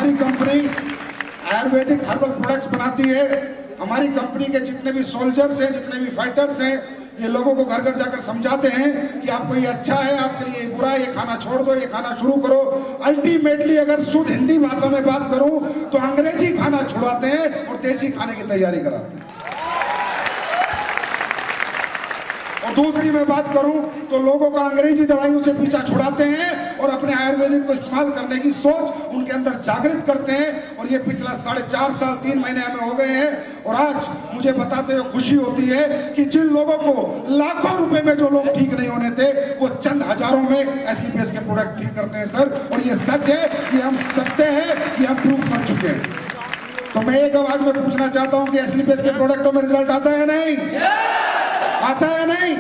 हमारी company Ayurvedic herbal products बनाती है। हमारी कंपनी के जितने भी सोल्जर्स हैं, जितने भी फाइटर्स हैं, ये लोगों को घर घर जाकर समझाते हैं कि आपको ये अच्छा है, आपके लिए बुरा है, ये खाना छोड़ दो, ये खाना शुरू करो। अल्टीमेटली अगर शुद्ध हिंदी भाषा में बात करूं तो अंग्रेजी खाना छुड़ाते हैं और देसी खाने की तैयारी कराते हैं। और दूसरी मैं बात करूं तो लोगों का अंग्रेजी दवाइयों से पीछा छुड़ाते हैं और अपने आयुर्वेदिक को इस्तेमाल करने की सोच उनके अंदर जागृत करते हैं। और ये पिछला 4.5 साल 3 महीने में हो गए हैं। और आज मुझे बताते हुए खुशी होती है कि जिन लोगों को लाखों रुपए में जो लोग ठीक नहीं होने थे, वो चंद हजारों में एसलीपीएस के प्रोडक्ट ठीक करते हैं सर। और ये सच है, ये हम सत्य है, ये हम प्रूफ कर चुके हैं। तो मैं एक आवाज में पूछना चाहता हूं कि एसलीपीएस के प्रोडक्टों में रिजल्ट आता है नहीं? आता है नहीं?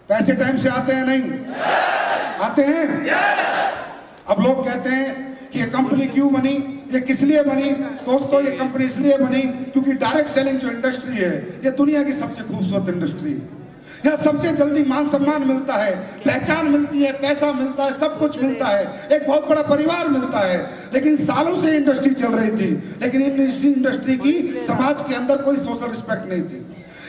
पैसे टाइम से आते हैं नहीं? आते हैं? अब लोग कहते हैं कि ये कंपनी क्यों बनी, ये किस लिए बनी? दोस्तों, ये कंपनी इसलिए बनी क्योंकि डायरेक्ट सेलिंग जो इंडस्ट्री है, ये दुनिया की सबसे खूबसूरत इंडस्ट्री है। यहाँ सबसे जल्दी मान सम्मान मिलता है, पहचान मिलती है, पैसा मिलता है, सब कुछ मिलता है, एक बहुत बड़ा परिवार मिलता है। लेकिन सालों से इंडस्ट्री चल रही थी, लेकिन इसी इंडस्ट्री की समाज के अंदर कोई सोशल रिस्पेक्ट नहीं थी।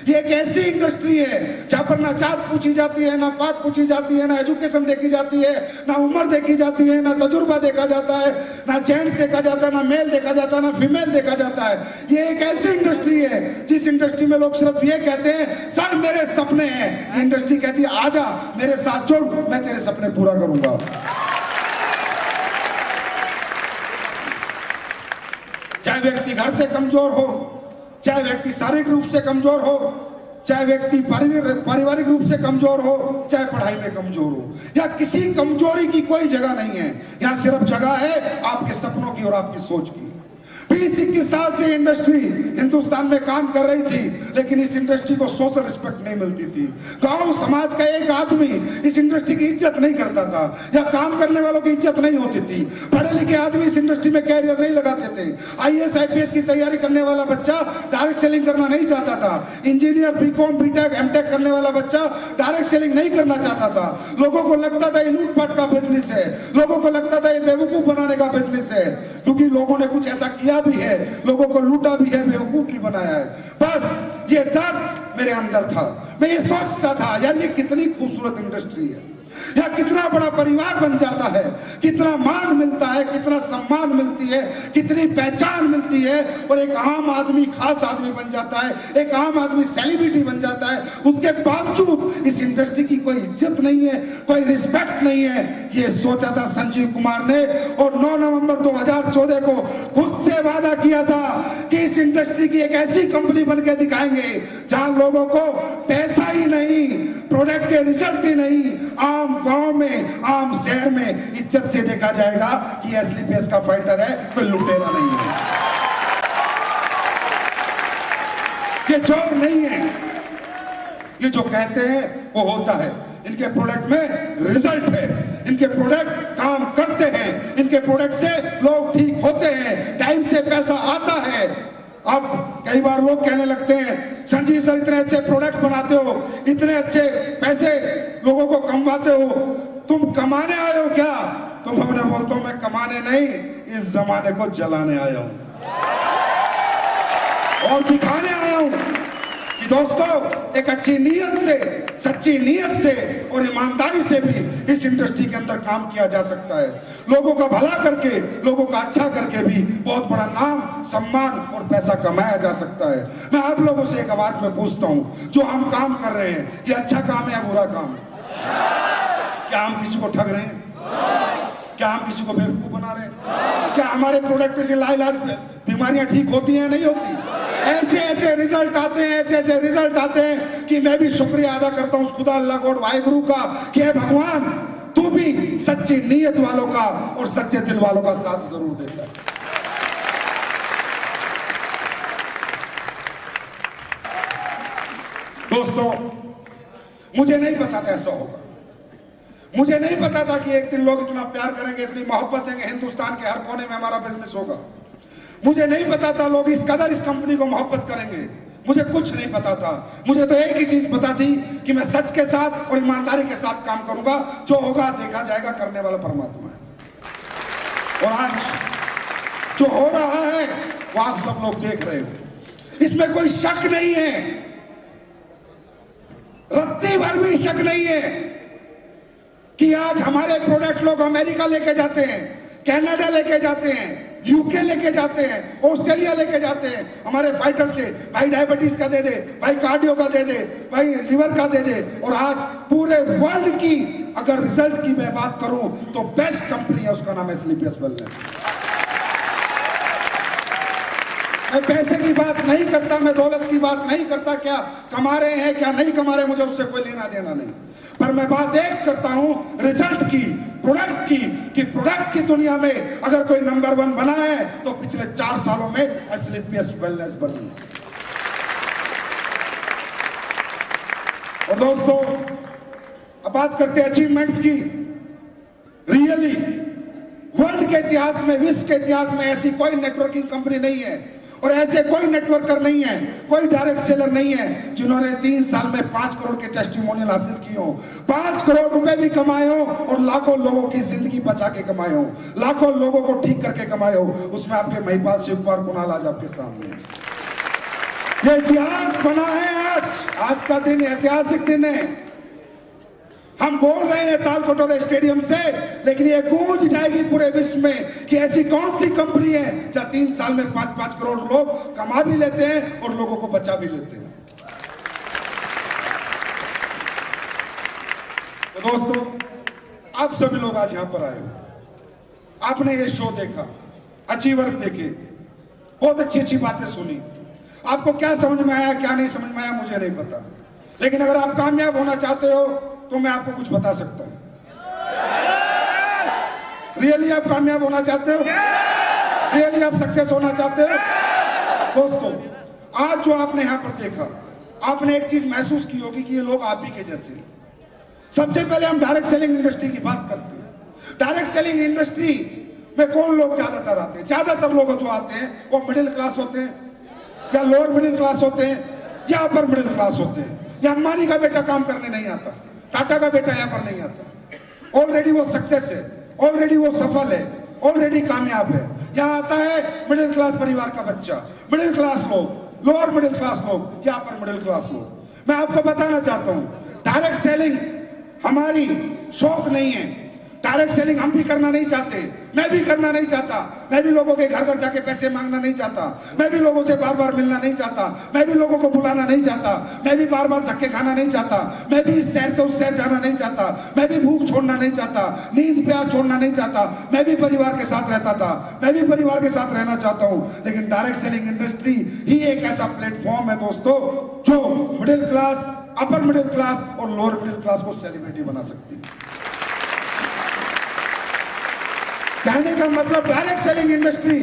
ये एक ऐसी इंडस्ट्री है जहां पर ना जात पूछी जाती है, ना पात पूछी जाती है, ना एजुकेशन देखी जाती है, ना उम्र देखी जाती है, ना तजुर्बा देखा जाता है, ना जेंट्स देखा जाता है, ना मेल देखा जाता है, ना फीमेल देखा जाता है। ये एक ऐसी इंडस्ट्री है जिस इंडस्ट्री में लोग सिर्फ ये कहते हैं, सर मेरे सपने हैं। इंडस्ट्री कहती है, आजा मेरे साथ जुड़, मैं तेरे सपने पूरा करूंगा। चाहे व्यक्ति घर से कमजोर हो, चाहे व्यक्ति शारीरिक रूप से कमजोर हो, चाहे व्यक्ति पारिवारिक रूप से कमजोर हो, चाहे पढ़ाई में कमजोर हो, या किसी कमजोरी की कोई जगह नहीं है। यहाँ सिर्फ जगह है आपके सपनों की और आपकी सोच की। 20-21 साल से इंडस्ट्री हिंदुस्तान में काम कर रही थी, लेकिन इस इंडस्ट्री को सोशल रिस्पेक्ट नहीं मिलती थी। गांव समाज का एक आदमी इस इंडस्ट्री की इज्जत नहीं करता था, या काम करने वालों की इज्जत नहीं होती थी। पढ़े लिखे आदमी इस इंडस्ट्री में कैरियर नहीं लगाते थे। IAS IPS की तैयारी करने वाला बच्चा डायरेक्ट सेलिंग करना नहीं चाहता था। इंजीनियर BCom BTech MTech करने वाला बच्चा डायरेक्ट सेलिंग नहीं करना चाहता था। लोगों को लगता था ये लूटपाट का बिजनेस है, लोगों को लगता था ये बेवकूफ बनाने का बिजनेस है, क्योंकि लोगों ने कुछ ऐसा किया भी है, लोगों को लूटा भी है, बेवकूफ भी बनाया है। बस ये दर्द मेरे अंदर था। मैं ये सोचता था, यार ये कितनी खूबसूरत इंडस्ट्री है, यहाँ कितना बड़ा परिवार बन जाता है, कितना मान मिलता है, कितना सम्मान मिलती है, कितनी पहचान मिलती है, और एक आम आदमी खास आदमी बन जाता है, एक आम आदमी सेलिब्रिटी बन जाता है। उसके बावजूद इस इंडस्ट्री की कोई इज्जत नहीं है, कोई रिस्पेक्ट नहीं है। ये सोचा था संजीव कुमार ने, और 9 नवंबर 2014 को खुद से वादा किया था कि इस इंडस्ट्री की एक ऐसी कंपनी बन के दिखाएंगे जहां लोगों को पैसा ही नहीं, प्रोडक्ट के रिजल्ट ही नहीं, आम गांव में, आम शहर में इज्जत से देखा जाएगा कि एसलीपीएस का फाइटर है, कोई लुटेरा नहीं है, ये चोर नहीं है। ये जो कहते हैं वो होता है। इनके प्रोडक्ट में रिजल्ट है, इनके प्रोडक्ट काम करते हैं, इनके प्रोडक्ट से लोग ठीक होते हैं, टाइम से पैसा आता है। अब कई बार लोग कहने लगते हैं, संजीव सर इतने अच्छे प्रोडक्ट बनाते हो, इतने अच्छे पैसे लोगों को कमाते हो, तुम कमाने आए हो क्या? तो मैं उन्हें बोलता हूं, मैं कमाने नहीं, इस जमाने को जलाने आया हूं और दिखाने आया हूं कि दोस्तों एक अच्छी नीयत से, सच्ची नीयत से और ईमानदारी से भी इस इंडस्ट्री के अंदर काम किया जा सकता है। लोगों का भला करके, लोगों का अच्छा करके भी बहुत बड़ा नाम, सम्मान और पैसा कमाया जा सकता है। मैं आप लोगों से एक आवाज में पूछता हूं, जो हम काम कर रहे हैं, ये अच्छा काम है या बुरा काम है? क्या हम किसी को ठग रहे हैं? क्या हम किसी को बेवकूफ बना रहे हैं? क्या हमारे प्रोडक्ट से लाइलाज बीमारियां ठीक होती हैं? नहीं होती। ऐसे ऐसे रिजल्ट आते हैं, ऐसे ऐसे रिजल्ट आते हैं कि मैं भी शुक्रिया अदा करता हूं उस खुदा अल्लाह गॉड वाहिगुरु का कि हे भगवान, तू भी सच्ची नीयत वालों का और सच्चे दिल वालों का साथ जरूर देता है। दोस्तों, मुझे नहीं पता था ऐसा होगा। मुझे नहीं पता था कि एक दिन लोग इतना प्यार करेंगे, इतनी मोहब्बत देंगे, हिंदुस्तान के हर कोने में हमारा बिजनेस होगा। मुझे नहीं पता था लोग इस कदर इस कंपनी को मोहब्बत करेंगे। मुझे कुछ नहीं पता था। मुझे तो एक ही चीज पता थी कि मैं सच के साथ और ईमानदारी के साथ काम करूंगा। जो होगा देखा जाएगा, करने वाला परमात्मा है। और आज जो हो रहा है वो आप सब लोग देख रहे हो, इसमें कोई शक नहीं है, रत्ती भर भी शक नहीं है कि आज हमारे प्रोडक्ट लोग अमेरिका लेके जाते हैं, कनाडा लेके जाते हैं, यूके लेके जाते हैं, ऑस्ट्रेलिया लेके जाते हैं हमारे फाइटर से। भाई डायबिटीज का दे दे, भाई कार्डियो का दे दे, भाई लिवर का दे दे। और आज पूरे वर्ल्ड की अगर रिजल्ट की मैं बात करूं तो बेस्ट कंपनी है, उसका नाम है स्लीपियस वेलनेस। मैं पैसे की बात नहीं करता, मैं दौलत की बात नहीं करता, क्या कमा रहे हैं क्या नहीं कमा रहे, मुझे उससे कोई लेना देना नहीं। पर मैं बात एक करता हूं रिजल्ट की, प्रोडक्ट की, कि प्रोडक्ट की दुनिया में अगर कोई नंबर 1 बना है तो पिछले 4 सालों में एस्क्लेपियस वेलनेस बनी है। और दोस्तों अब बात करते हैं अचीवमेंट्स की। रियली वर्ल्ड के इतिहास में, विश्व के इतिहास में ऐसी कोई नेटवर्किंग कंपनी नहीं है और ऐसे कोई नेटवर्कर नहीं है, कोई डायरेक्ट सेलर नहीं है जिन्होंने 3 साल में 5 करोड़ के टेस्टिमोनियल हासिल किए हो, 5 करोड़ रुपए भी कमाए हो और लाखों लोगों की जिंदगी बचा के कमाए हो, लाखों लोगों को ठीक करके कमाए हो। उसमें आपके महिपाल, शिवकुमार, कुणाल आज आपके सामने है। ये इतिहास बना है। आज का दिन ऐतिहासिक दिन है। हम बोल रहे हैं तालकटोरा स्टेडियम से, लेकिन ये गूंज जाएगी पूरे विश्व में कि ऐसी कौन सी कंपनी है जहां 3 साल में 5-5 करोड़ लोग कमा भी लेते हैं और लोगों को बचा भी लेते हैं। तो दोस्तों आप सभी लोग आज यहां पर आए हो, आपने ये शो देखा, अचीवर्स देखे, बहुत अच्छी अच्छी बातें सुनी। आपको क्या समझ में आया, क्या नहीं समझ में आया, मुझे नहीं पता, लेकिन अगर आप कामयाब होना चाहते हो तो मैं आपको कुछ बता सकता हूं। रियली आप कामयाब होना चाहते हो, रियली आप सक्सेस होना चाहते हो, दोस्तों आज जो आपने यहां पर देखा, आपने एक चीज महसूस की होगी कि ये लोग आप ही के जैसे हैं। सबसे पहले हम डायरेक्ट सेलिंग इंडस्ट्री की बात करते हैं। डायरेक्ट सेलिंग इंडस्ट्री में कौन लोग ज्यादातर आते हैं? ज्यादातर लोग जो आते हैं वो मिडिल क्लास होते हैं, या लोअर मिडिल क्लास होते हैं, या अपर मिडिल क्लास होते हैं। या अंबानी का बेटा काम करने नहीं आता, टाटा का बेटा यहां पर नहीं आता, ऑलरेडी वो सक्सेस है, ऑलरेडी वो सफल है, ऑलरेडी कामयाब है। यहां आता है मिडिल क्लास परिवार का बच्चा, मिडिल क्लास लोग, लोअर मिडिल क्लास लोग, या अपर मिडिल क्लास लोग। मैं आपको बताना चाहता हूं डायरेक्ट सेलिंग हमारी शौक नहीं है। डायरेक्ट सेलिंग हम भी करना नहीं चाहते, मैं भी करना नहीं चाहता। मैं भी लोगों के घर घर जाके पैसे मांगना नहीं चाहता, मैं भी लोगों से बार बार मिलना नहीं चाहता, मैं भी लोगों को बुलाना नहीं चाहता, मैं भी बार बार धक्के खाना नहीं चाहता, मैं भी इस शहर से उस शहर जाना नहीं चाहता, मैं भी भूख छोड़ना नहीं चाहता, नींद प्यास छोड़ना नहीं चाहता। मैं भी परिवार के साथ रहता था, मैं भी परिवार के साथ रहना चाहता हूं। लेकिन डायरेक्ट सेलिंग इंडस्ट्री ही एक ऐसा प्लेटफॉर्म है दोस्तों जो middle class, upper middle class और लोअर मिडिल क्लास को सेलिब्रिटी बना सकती है। कहने का मतलब डायरेक्ट सेलिंग इंडस्ट्री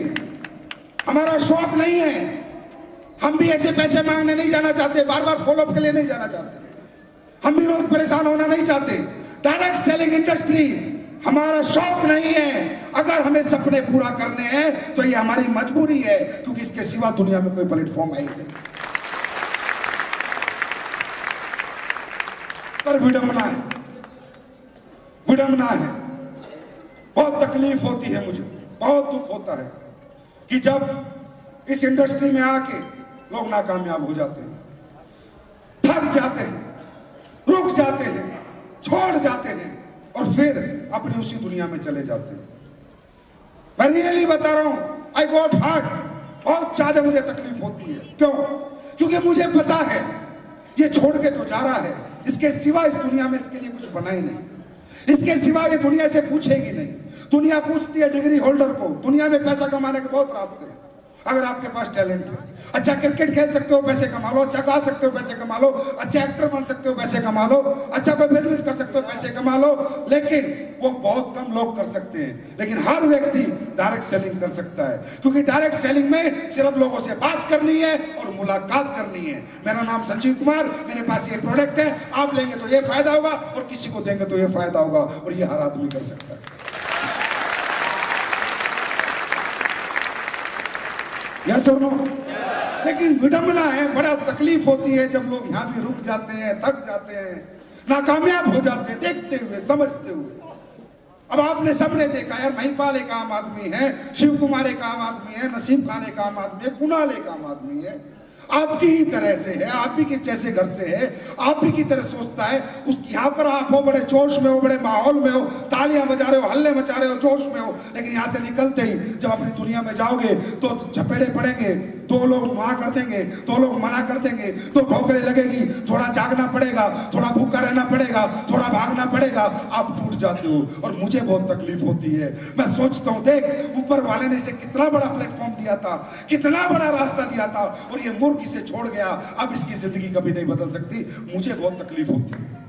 हमारा शौक नहीं है। हम भी ऐसे पैसे मांगने नहीं जाना चाहते, बार बार फॉलोअप के लिए नहीं जाना चाहते, हम भी रोज परेशान होना नहीं चाहते। डायरेक्ट सेलिंग इंडस्ट्री हमारा शौक नहीं है। अगर हमें सपने पूरा करने हैं तो ये हमारी मजबूरी है, क्योंकि इसके सिवा दुनिया में कोई प्लेटफॉर्म है ही नहीं। पर विडंबना है, विडंबना है, बहुत तकलीफ होती है, मुझे बहुत दुख होता है कि जब इस इंडस्ट्री में आके लोग नाकामयाब हो जाते हैं, थक जाते हैं, रुक जाते हैं, छोड़ जाते हैं और फिर अपनी उसी दुनिया में चले जाते हैं। मैं रियली बता रहा हूं, आई गॉट हार्ट, बहुत ज्यादा मुझे तकलीफ होती है। क्यों? क्योंकि मुझे पता है ये छोड़ के तो जा रहा है, इसके सिवा इस दुनिया में इसके लिए कुछ बना ही नहीं, इसके सिवा ये दुनिया से पूछेगी नहीं। दुनिया पूछती है डिग्री होल्डर को। दुनिया में पैसा कमाने के बहुत रास्ते हैं, अगर आपके पास टैलेंट है। अच्छा क्रिकेट खेल सकते हो, पैसे कमा लो, अच्छा गा सकते हो, पैसे कमा लो, अच्छा एक्टर बन सकते हो, पैसे कमा लो, अच्छा कोई बिजनेस कर सकते हो, पैसे कमा लो। लेकिन वो बहुत कम लोग कर सकते हैं। लेकिन हर व्यक्ति डायरेक्ट सेलिंग कर सकता है, क्योंकि डायरेक्ट सेलिंग में सिर्फ लोगों से बात करनी है और मुलाकात करनी है। मेरा नाम संजीव कुमार, मेरे पास ये प्रोडक्ट है, आप लेंगे तो ये फायदा होगा और किसी को देंगे तो ये फायदा होगा, और ये हर आदमी कर सकता है। यस और नो? लेकिन विडंबना है, बड़ा तकलीफ होती है जब लोग यहां भी रुक जाते हैं, थक जाते हैं, नाकामयाब हो जाते हैं, देखते हुए, समझते हुए। अब आपने सबने देखा यार, महिपाल एक आम आदमी है, शिव कुमार एक आम आदमी है, नसीम खान एक आम आदमी है, कुणाल एक आम आदमी है, आपकी ही तरह से है, आप ही के जैसे घर से है, आप ही की तरह सोचता है। उस यहाँ पर आप हो, बड़े जोश में हो, बड़े माहौल में हो, तालियां बजा रहे हो, हल्ले मचा रहे हो, जोश में हो, लेकिन यहाँ से निकलते ही जब अपनी दुनिया में जाओगे तो झपेड़े पड़ेंगे, दो लोग वहां कर देंगे, दो लोग मना कर देंगे, तो ठोकरें लगेगी, थोड़ा जागना पड़ेगा, थोड़ा भूखा रहना पड़ेगा, थोड़ा भागना पड़ेगा, आप टूट जाते हो और मुझे बहुत तकलीफ होती है। मैं सोचता हूँ देख, ऊपर वाले ने इसे कितना बड़ा प्लेटफॉर्म दिया था, कितना बड़ा रास्ता दिया था, और ये मूर्ख इसे छोड़ गया। अब इसकी जिंदगी कभी नहीं बदल सकती। मुझे बहुत तकलीफ होती है।